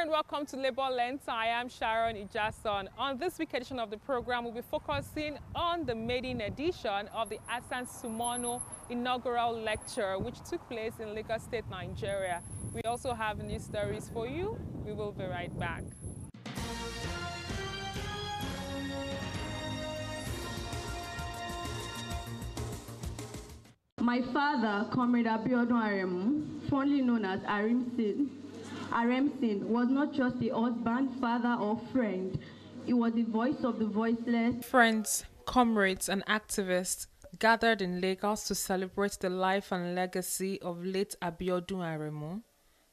and welcome to Labour Lens. I am Sharon Ijason. On this week edition of the program, we'll be focusing on the maiden edition of the Hassan Sumano inaugural lecture, which took place in Lagos State, Nigeria. We also have news stories for you. We will be right back. My father, Comrade Abiodun Aremu, fondly known as Aremsin, was not just a husband, father, or friend. He was the voice of the voiceless. Friends, comrades, and activists gathered in Lagos to celebrate the life and legacy of late Abiodun Aremu,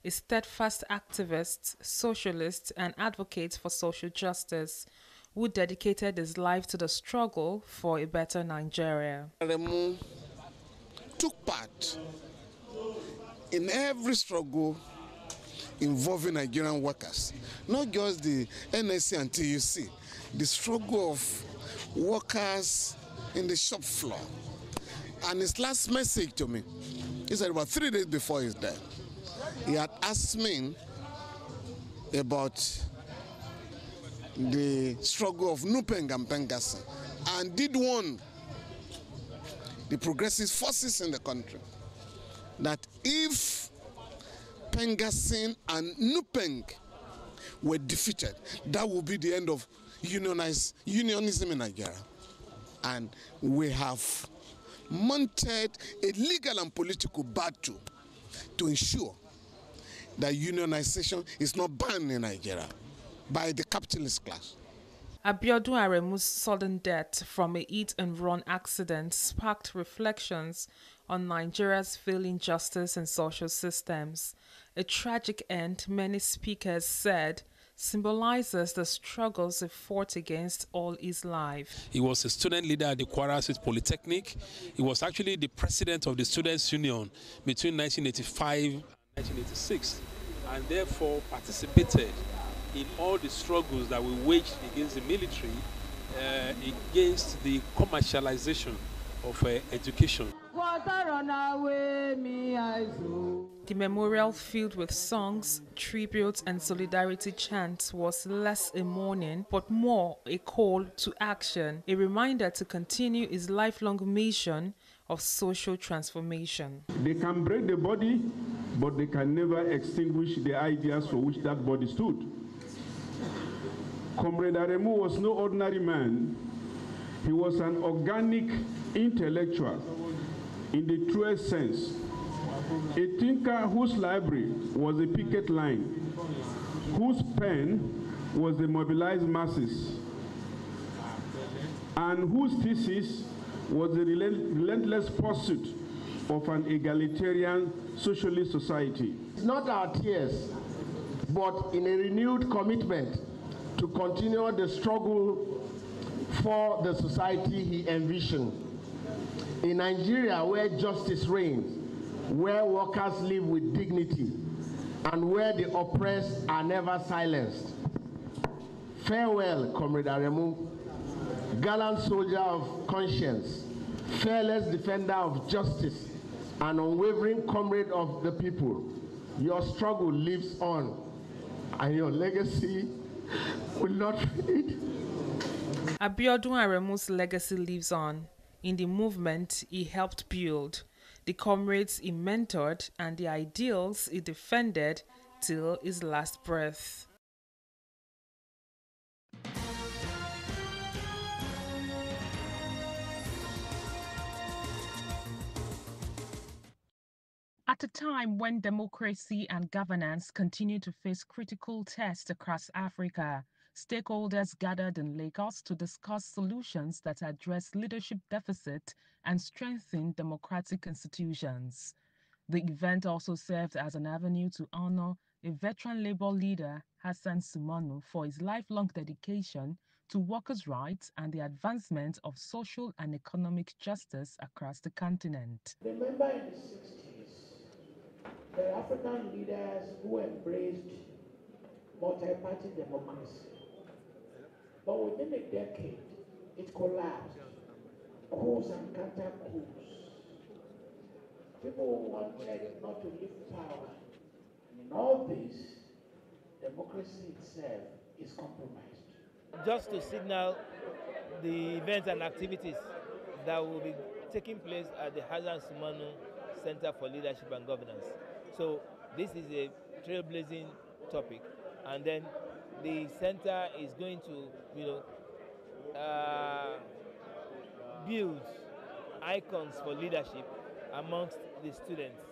a steadfast activist, socialist, and advocate for social justice, who dedicated his life to the struggle for a better Nigeria. Aremu took part in every struggle involving Nigerian workers, not just the NSC and TVC, the struggle of workers in the shop floor. And his last message to me, he said about 3 days before his death, he had asked me about the struggle of Nupeng and Pengassin, and did warn the progressive forces in the country that if Pengassin and Nupeng were defeated, that would be the end of unionism in Nigeria. And we have mounted a legal and political battle to ensure that unionization is not banned in Nigeria by the capitalist class. Abiodun Aremu's sudden death from a hit-and-run accident sparked reflections on Nigeria's failing justice and social systems. A tragic end, many speakers said, symbolizes the struggles he fought against all his life. He was a student leader at the Kwara State Polytechnic. He was actually the president of the Students' Union between 1985 and 1986, and therefore participated in all the struggles that we waged against the military, against the commercialization of education. The memorial, filled with songs, tributes, and solidarity chants, was less a mourning, but more a call to action, a reminder to continue his lifelong mission of social transformation. They can break the body, but they can never extinguish the ideas for which that body stood. Comrade Aremu was no ordinary man. He was an organic intellectual in the truest sense, a thinker whose library was a picket line, whose pen was the mobilized masses, and whose thesis was the relentless pursuit of an egalitarian socialist society. It's not our tears, but in a renewed commitment to continue the struggle for the society he envisioned. A Nigeria where justice reigns, where workers live with dignity, and where the oppressed are never silenced. Farewell, Comrade Aremu, gallant soldier of conscience, fearless defender of justice, and unwavering comrade of the people. Your struggle lives on, and your legacy will not fade. Abiodun Aremu's legacy lives on in the movement he helped build, the comrades he mentored, and the ideals he defended till his last breath. At a time when democracy and governance continue to face critical tests across Africa, stakeholders gathered in Lagos to discuss solutions that address leadership deficit and strengthen democratic institutions. The event also served as an avenue to honor a veteran labor leader, Hassan Sumano, for his lifelong dedication to workers' rights and the advancement of social and economic justice across the continent. Remember in the 60s, the African leaders who embraced multi-party democracy. But within a decade, it collapsed. Coups and counter-coups. People wanted not to leave power. And in all this, democracy itself is compromised. Just to signal the events and activities that will be taking place at the Hassan Sumanu Center for Leadership and Governance. So this is a trailblazing topic, and then the center is going to, build icons for leadership amongst the students.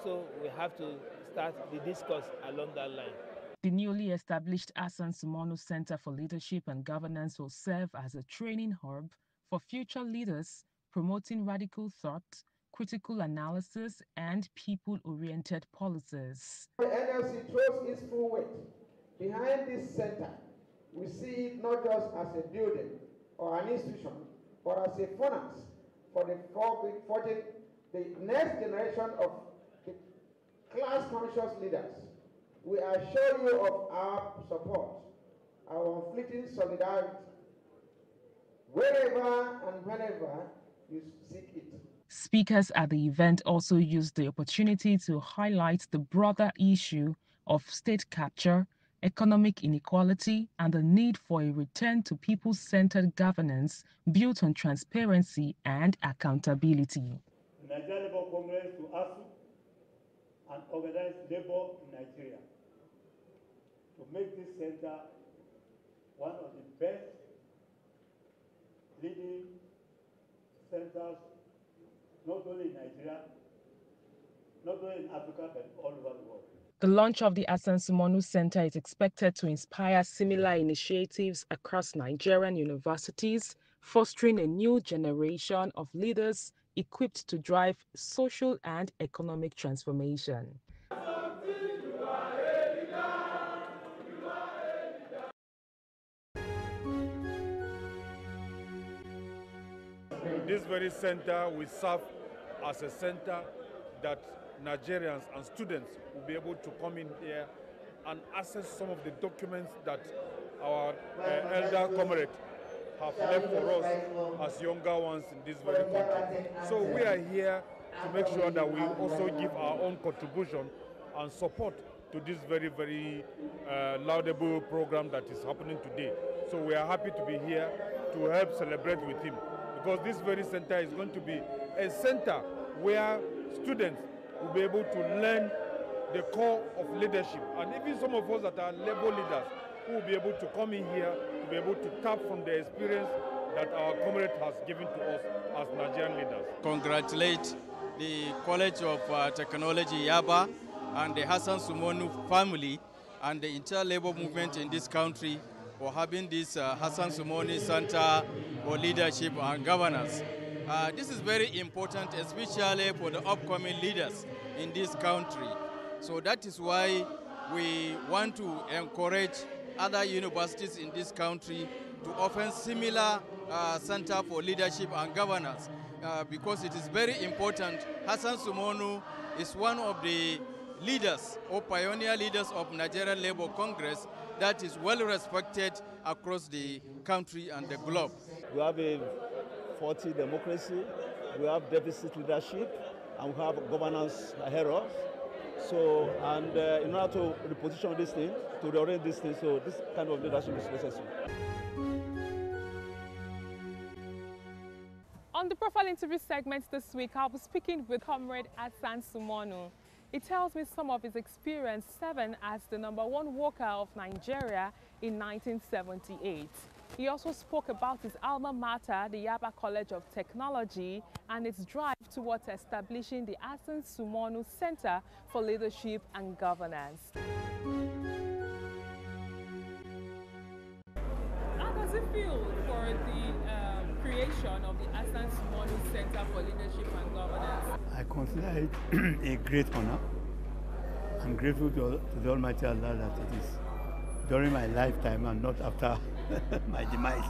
So we have to start the discourse along that line. The newly established Hassan Sumanu Center for Leadership and Governance will serve as a training hub for future leaders, promoting radical thought, critical analysis, and people-oriented policies. The NLC throws its full weight behind this center. We see it not just as a building or an institution, but as a furnace for forging the next generation of the class-conscious leaders. We assure you of our support, our unfleeting solidarity, wherever and whenever you seek it. Speakers at the event also used the opportunity to highlight the broader issue of state capture, economic inequality, and the need for a return to people-centered governance built on transparency and accountability. The Nigerian Labour Congress to ASU and organize labor in Nigeria to make this center one of the best leading centers, not only in Nigeria, not only in Africa, but all over the world. The launch of the Hassan Sumanu Center is expected to inspire similar initiatives across Nigerian universities, fostering a new generation of leaders equipped to drive social and economic transformation. This very center will serve as a center that Nigerians and students will be able to come in here and access some of the documents that our elder comrades have left for us as younger ones in this very country. So we are here to make sure that we also give our own contribution and support to this very, very laudable program that is happening today. So we are happy to be here to help celebrate with him, because this very center is going to be a center where students will be able to learn the core of leadership, and even some of us that are labor leaders who will be able to come in here to be able to tap from the experience that our comrade has given to us as Nigerian leaders. Congratulate the College of Technology Yaba and the Hassan Sumanu family and the entire labor movement in this country for having this Hassan Sumanu Center for Leadership and Governance. This is very important, especially for the upcoming leaders in this country. So that is why we want to encourage other universities in this country to open similar Center for Leadership and Governance, because it is very important. Hassan Sumanu is one of the leaders or pioneer leaders of Nigerian Labour Congress that is well respected across the country and the globe. We have a faulty democracy, we have deficit leadership, and we have governance errors. So, and in order to reposition this thing, to reorient this thing, so this kind of leadership is necessary. On the profile interview segment this week, I'll be speaking with Comrade Hassan Sumanu. He tells me some of his experience serving as the #1 worker of Nigeria in 1978. He also spoke about his alma mater, the Yaba College of Technology, and its drive towards establishing the Hassan Sumanu Center for Leadership and Governance. How does it feel for the creation of the Hassan Sumanu Center for Leadership and Governance? I consider it a great honor. I'm grateful to the Almighty Allah that it is during my lifetime and not after my demise.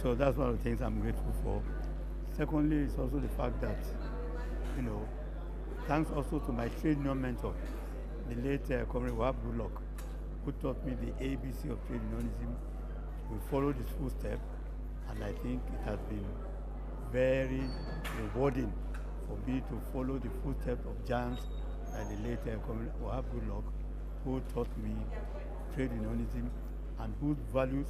So that's one of the things I'm grateful for. Secondly, it's also the fact that, thanks also to my trade union mentor, the late Comrade Abiodun, who taught me the ABC of trade unionism. We followed his footsteps, and I think it has been very rewarding for me to follow the footsteps of giants like the late Comrade Abiodun, who taught me trade unionism and whose values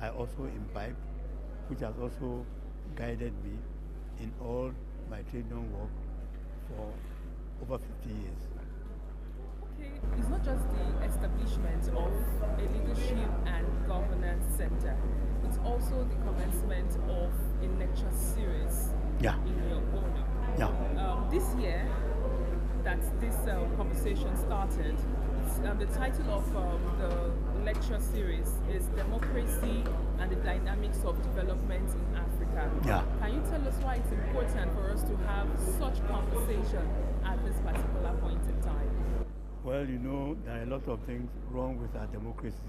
I also imbibe, which has also guided me in all my trade union work for over 50 years. Okay, it's not just the establishment of a leadership and governance center, it's also the commencement of a lecture series in your honor. This year that this conversation started, the title of the lecture series is Democracy and the Dynamics of Development in Africa. Can you tell us why it's important for us to have such conversation at this particular point in time? Well, you know, there are a lot of things wrong with our democracies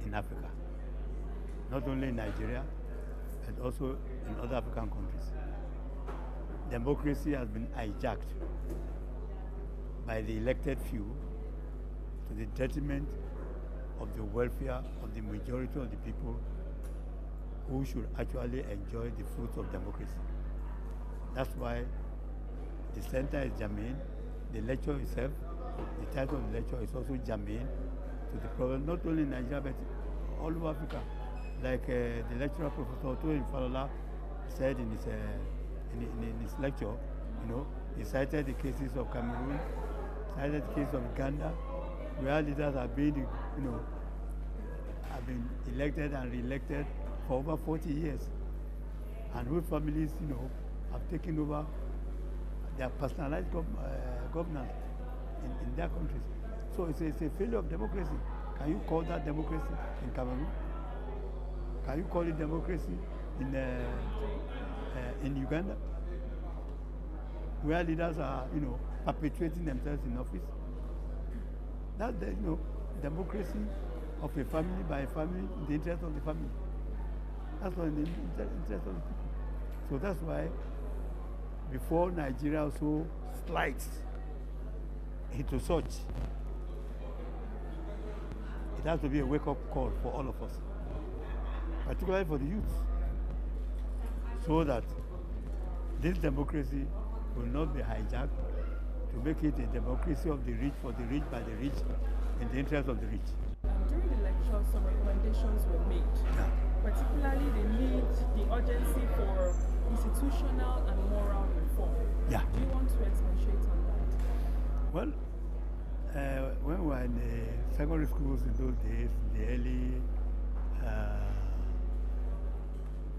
in Africa. Not only in Nigeria, but also in other African countries. Democracy has been hijacked by the elected few to the detriment of the welfare of the majority of the people who should actually enjoy the fruits of democracy. That's why the center is germane, the lecture itself, the title of the lecture is also germane to the problem, not only in Nigeria, but all over Africa. Like the lecturer, Professor Otoyin Falola, said in his lecture, you know, he cited the cases of Cameroon, cited the case of Uganda, where leaders have been, you know, have been elected and re-elected for over 40 years, and whose families, you know, have taken over their personalized governance in their countries. So it's a failure of democracy. Can you call that democracy in Cameroon? Can you call it democracy in Uganda, where leaders are, you know, perpetuating themselves in office? That's the, you know, democracy of a family by a family in the interest of the family. That's not in the interest of the people. So that's why, before Nigeria also slides into such, it has to be a wake-up call for all of us, particularly for the youth, so that this democracy will not be hijacked to make it a democracy of the rich, for the rich, by the rich, in the interest of the rich. During the lecture, some recommendations were made. Particularly the need, the urgency for institutional and moral reform. Do you want to expatiate on that? Well, when we were in the secondary schools in those days,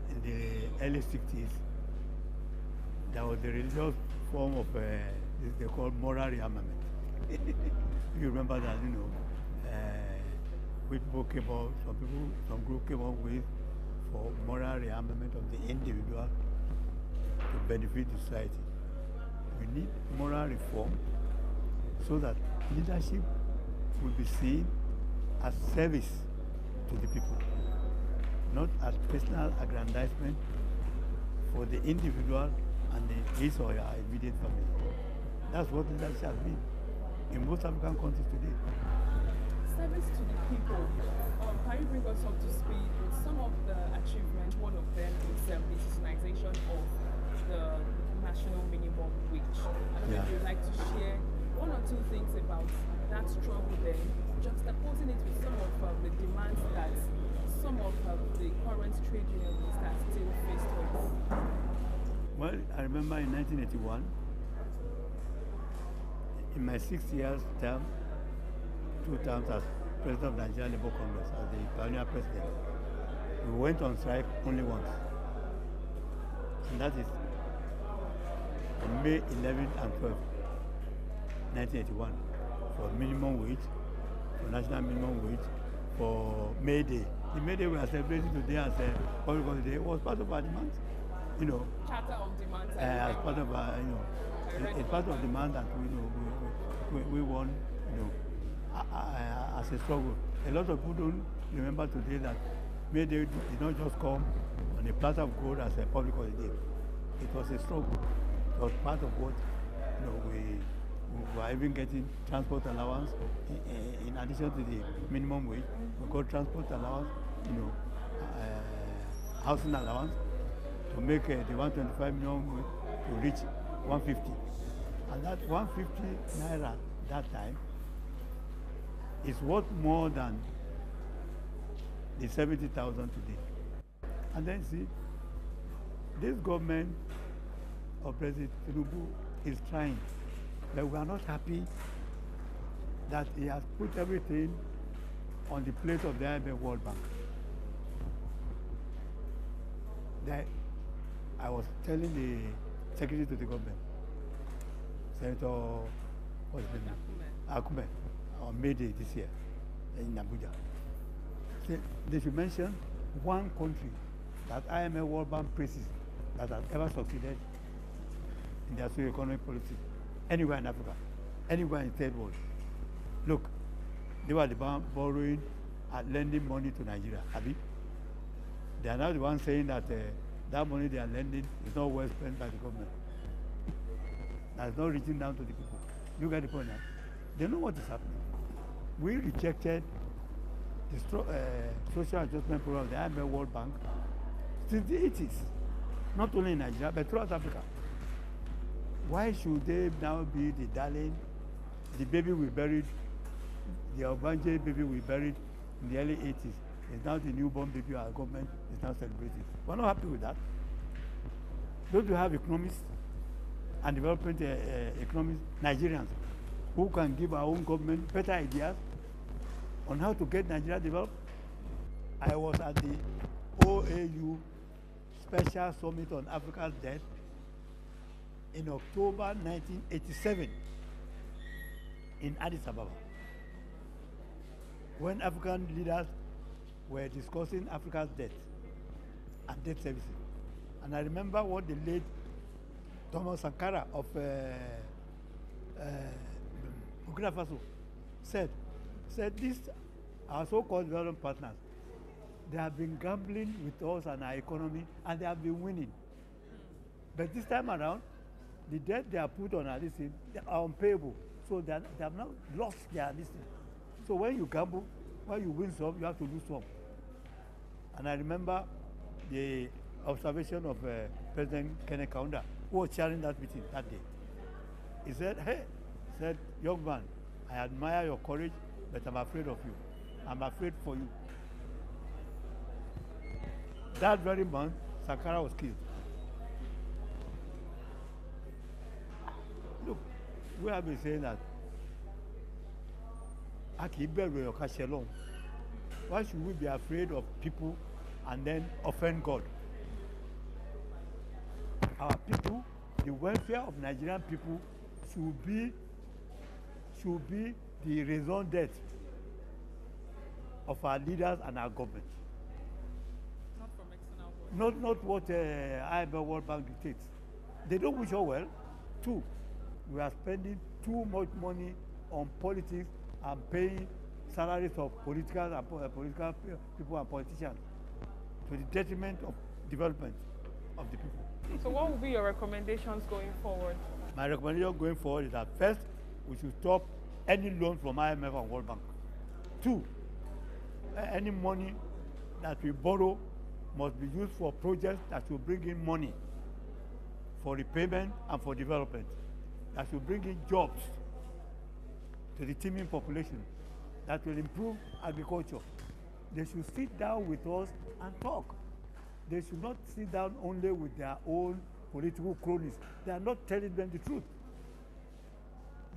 in the early 60s, there was a religious form of this they call moral rearmament. You remember that, you know, which book came out, some group came up with for moral rearmament of the individual to benefit the society. We need moral reform so that leadership will be seen as service to the people, not as personal aggrandizement for the individual and his or her immediate family. That's what leadership has been in most African countries today. Service to the people. Can you bring us up to speed with some of the achievements? One of them is the citizenization of the national minimum wage. And if you'd like to share one or two things about that struggle, then juxtaposing it with some of the demands that some of the current trade unionists are still faced with. Well, I remember in 1981, in my 6 years term, 2 terms as president of Nigerian Labour Congress, as the pioneer president, we went on strike only once. And that is on May 11th and 12th, 1981, for minimum wage, for national minimum wage, for May Day. The May Day we are celebrating today as a public holiday was part of our demands, you know. Charter of demands. As part of our, you know, it's part of demand that we won, you know, as a struggle. A lot of people don't remember today that May Day did not just come on a platter of gold as a public holiday. It was a struggle. It was part of what, you know, we were even getting transport allowance in addition to the minimum wage. We got transport allowance, you know, housing allowance to make the 125 minimum wage to reach 150. And that 150 naira that time is worth more than the 70,000 today. And then see, this government of President Tinubu is trying, but we are not happy that he has put everything on the plate of the IMF World Bank. I was telling the secretary to the government, Senator Akume, on May Day this year in Abuja. They should mention one country that IMF World Bank praises that has ever succeeded in their socio-economic policy anywhere in Africa, anywhere in the third world. Look, they were the borrowing and lending money to Nigeria. They are now the ones saying that that money they are lending is not well spent by the government. That's not reaching down to the people. You get the point now? They know what is happening. We rejected the social adjustment program of the IMF World Bank since the 80s, not only in Nigeria, but throughout Africa. Why should they now be the darling, the baby we buried, the Obanje baby we buried in the early 80s, is now the newborn baby our government is now celebrating? We're not happy with that. Don't you have economists and development economists, Nigerians, who can give our own government better ideas on how to get Nigeria developed? I was at the OAU Special Summit on Africa's Debt in October 1987 in Addis Ababa, when African leaders were discussing Africa's debt and debt servicing. And I remember what the late Thomas Sankara of Burkina Faso said this, our so-called development partners, they have been gambling with us and our economy, and they have been winning. But this time around, the debt they have put on our listing, they are unpayable. So they have now lost their listing. So when you gamble, when you win some, you have to lose some. And I remember the observation of President Kenneth Kaunda, who was chairing that meeting that day. He said, young man, I admire your courage, but I'm afraid of you. I'm afraid for you. That very month, Sankara was killed. Look, we have been saying that why should we be afraid of people and then offend God? Our people, the welfare of Nigerian people should be the raison d'etre of our leaders and our government. Not from external world. Not what IMF World Bank dictates. They don't wish us well. Two, we are spending too much money on politics and paying salaries of political people and politicians to the detriment of development of the people. So what will be your recommendations going forward? My recommendation going forward is that first, we should stop any loan from IMF and World Bank. Two, any money that we borrow must be used for projects that will bring in money for repayment and for development, that will bring in jobs to the teeming population, that will improve agriculture. They should sit down with us and talk. They should not sit down only with their own political cronies. They are not telling them the truth.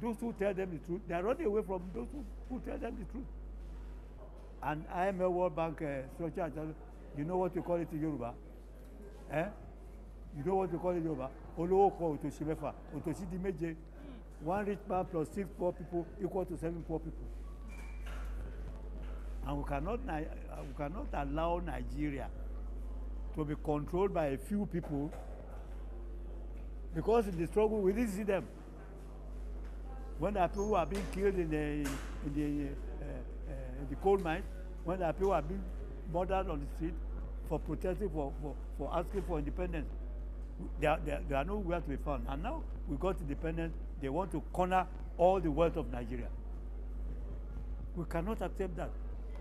Those who tell them the truth, they are running away from those who tell them the truth. And IMF World Bank structure, you know what you call it in Yoruba? You know what you call it in Yoruba? Olowo ko otoshi mefa, otoshi di meje. One rich man plus 6 poor people equal to 7 poor people. And we cannot allow Nigeria to be controlled by a few people, because in the struggle we didn't see them. When there are people who are being killed in the coal mine, when there are people who are being murdered on the street for protesting, for asking for independence, they are nowhere to be found. And now we got independence, they want to corner all the wealth of Nigeria. We cannot accept that.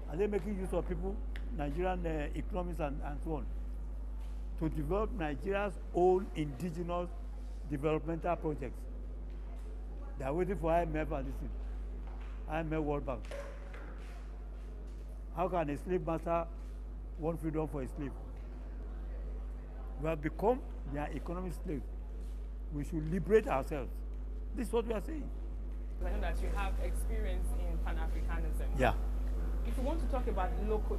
Are they making use of people, Nigerian economists and so on, to develop Nigeria's own indigenous developmental projects? They are waiting for IMF and this thing, IMF World Bank. How can a slave master want freedom for a slave? We have become their economic slaves. We should liberate ourselves. This is what we are saying. I know that you have experience in Pan-Africanism. Yeah. If you want to talk about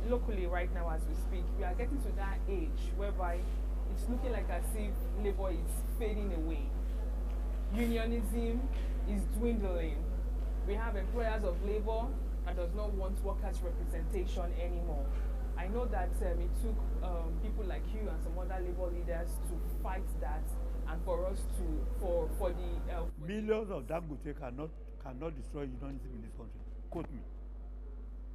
locally right now as we speak, we are getting to that age whereby it's looking like as if labor is fading away. Unionism is dwindling. We have employers of labor that does not want workers' representation anymore. I know that it took people like you and some other labor leaders to fight that, and for us to, for the... Millions of Dangote cannot destroy unionism in this country. Quote me.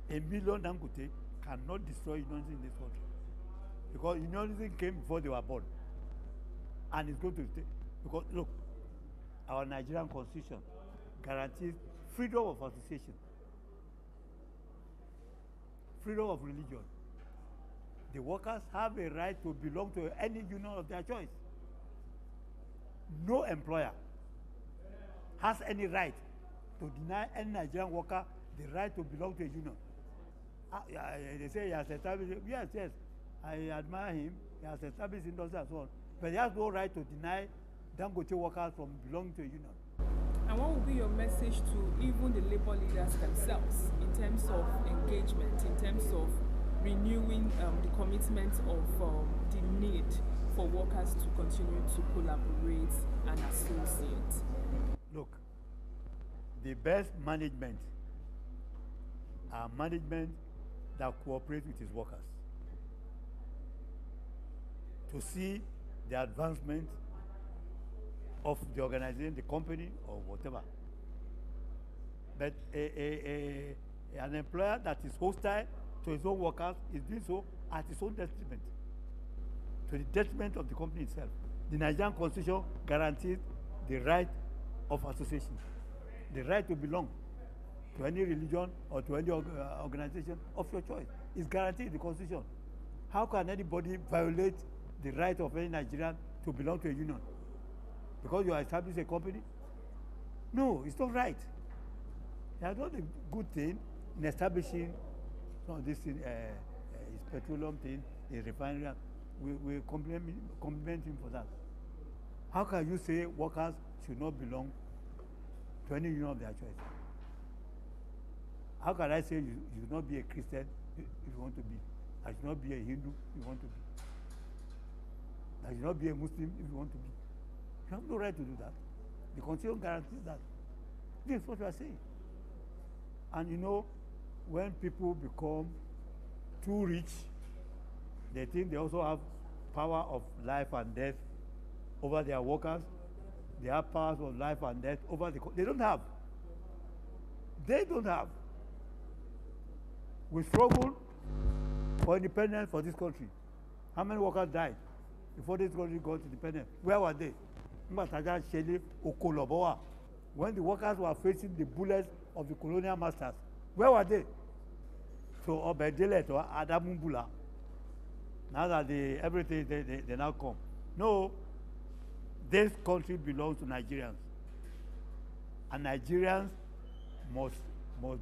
A million Dangote cannot destroy unionism in this country. Because unionism came before they were born. And it's going to stay. Because, look, our Nigerian constitution guarantees freedom of association, freedom of religion. The workers have a right to belong to any union of their choice. No employer has any right to deny any Nigerian worker the right to belong to a union. They say he has established, yes, I admire him, he has established industry and so on, but he has no right to deny Dangote workers from belonging to a union. And what would be your message to even the labor leaders themselves in terms of engagement, in terms of renewing the commitment of the need for workers to continue to collaborate and associate? Look, the best management are management that cooperates with its workers to see the advancement of the organization, the company, or whatever. But an employer that is hostile to his own workers is doing so at his own detriment, to the detriment of the company itself. The Nigerian Constitution guarantees the right of association, the right to belong to any religion or to any organization of your choice. It's guaranteed in the Constitution. How can anybody violate the right of any Nigerian to belong to a union? Because you establish a company? No, it's not right. They have done a good thing in establishing some of this thing, his petroleum thing, his refinery. We compliment him for that. How can you say workers should not belong to any union of their choice? How can I say you should not be a Christian if you want to be? I should not be a Hindu if you want to be. I should not be a Muslim if you want to be. You have no right to do that. The Constitution guarantees that. This is what we are saying. And you know, when people become too rich, they think they also have power of life and death over their workers. They have powers of life and death over the... They don't have. They don't have. We struggled for independence for this country. How many workers died before this country got independent? Where were they? When the workers were facing the bullets of the colonial masters, where were they? So Obedele to Adamumbula. Now that everything they now come. No, this country belongs to Nigerians. And Nigerians must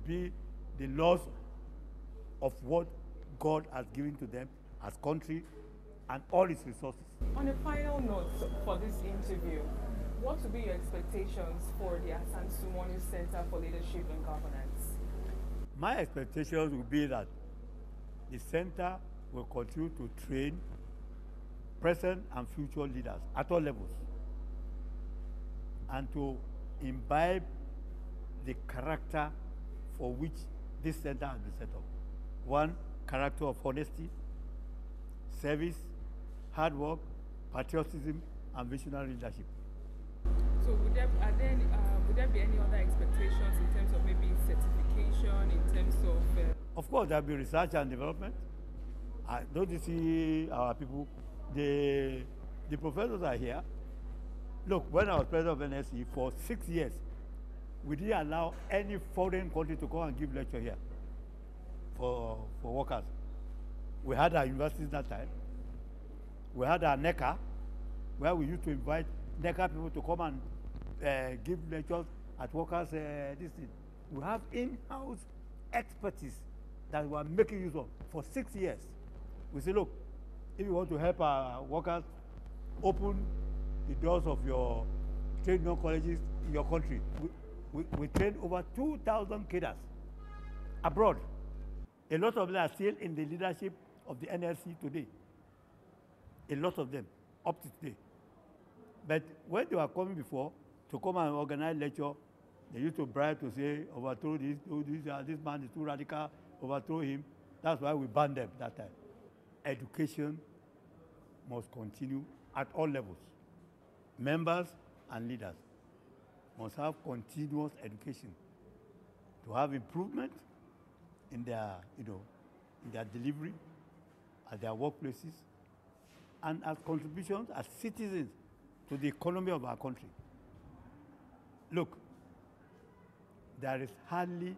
be the laws of what God has given to them as country and all its resources. On a final note for this interview, what would be your expectations for the Hassan Sumonu Center for Leadership and Governance? My expectations will be that the center will continue to train present and future leaders at all levels and to imbibe the character for which this center has been set up. One, character of honesty, service, hard work, patriotism, and visionary leadership. So would there be any other expectations in terms of maybe certification, in terms of... Of course, there will be research and development. Don't you see our people? The professors are here. Look, when I was president of NSC for 6 years, we didn't allow any foreign country to come and give lecture here for workers. We had our universities that time. We had our NECA, where we used to invite NECA people to come and give lectures at workers. This thing. We have in-house expertise that we are making use of for 6 years. We say, look, if you want to help our workers, open the doors of your trade union colleges in your country. We trained over 2,000 cadres abroad. A lot of them are still in the leadership of the NLC today. A lot of them, up to today. But when they were coming before to come and organize lecture, they used to bribe to say, overthrow this, do this, this man is too radical, overthrow him. That's why we banned them that time. Education must continue at all levels. Members and leaders must have continuous education to have improvement in their, in their delivery, at their workplaces, and as contributions as citizens to the economy of our country. Look, there is hardly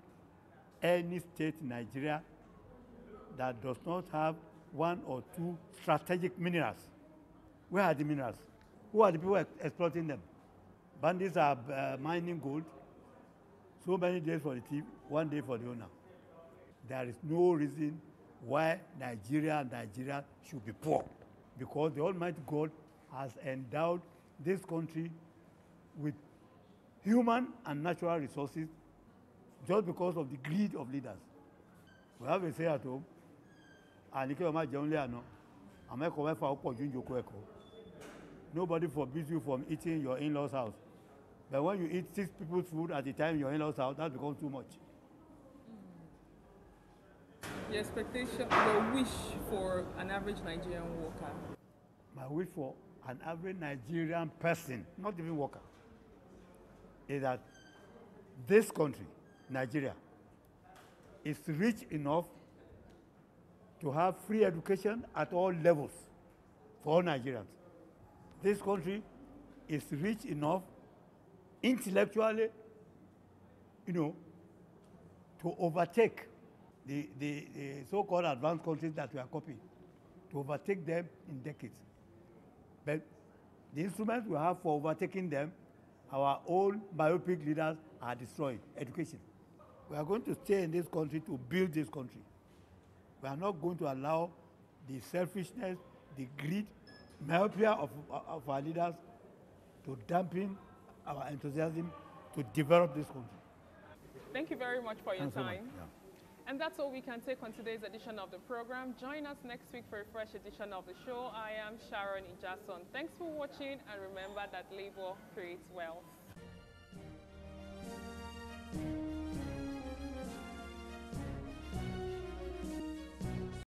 any state in Nigeria that does not have 1 or 2 strategic minerals. Where are the minerals? Who are the people exploiting them? Bandits are mining gold. So many days for the thief, 1 day for the owner. There is no reason why Nigeria should be poor, because the Almighty God has endowed this country with human and natural resources just because of the greed of leaders. We have a say at home, nobody forbids you from eating your in-laws' house. But when you eat 6 people's food at the time in your in-laws' house, that becomes too much. The expectation, your wish for an average Nigerian worker? My wish for an average Nigerian person, not even worker, is that this country, Nigeria, is rich enough to have free education at all levels for all Nigerians. This country is rich enough intellectually, to overtake the so-called advanced countries that we are copying, to overtake them in decades. But the instruments we have for overtaking them, our own myopic leaders are destroying education. We are going to stay in this country to build this country. We are not going to allow the selfishness, the greed, myopia of our leaders to dampen our enthusiasm to develop this country. Thank you very much for your Thanks so time. much. Yeah. And that's all we can take on today's edition of the program. Join us next week for a fresh edition of the show. I am Sharon Ijason. Thanks for watching, and remember that labor creates wealth.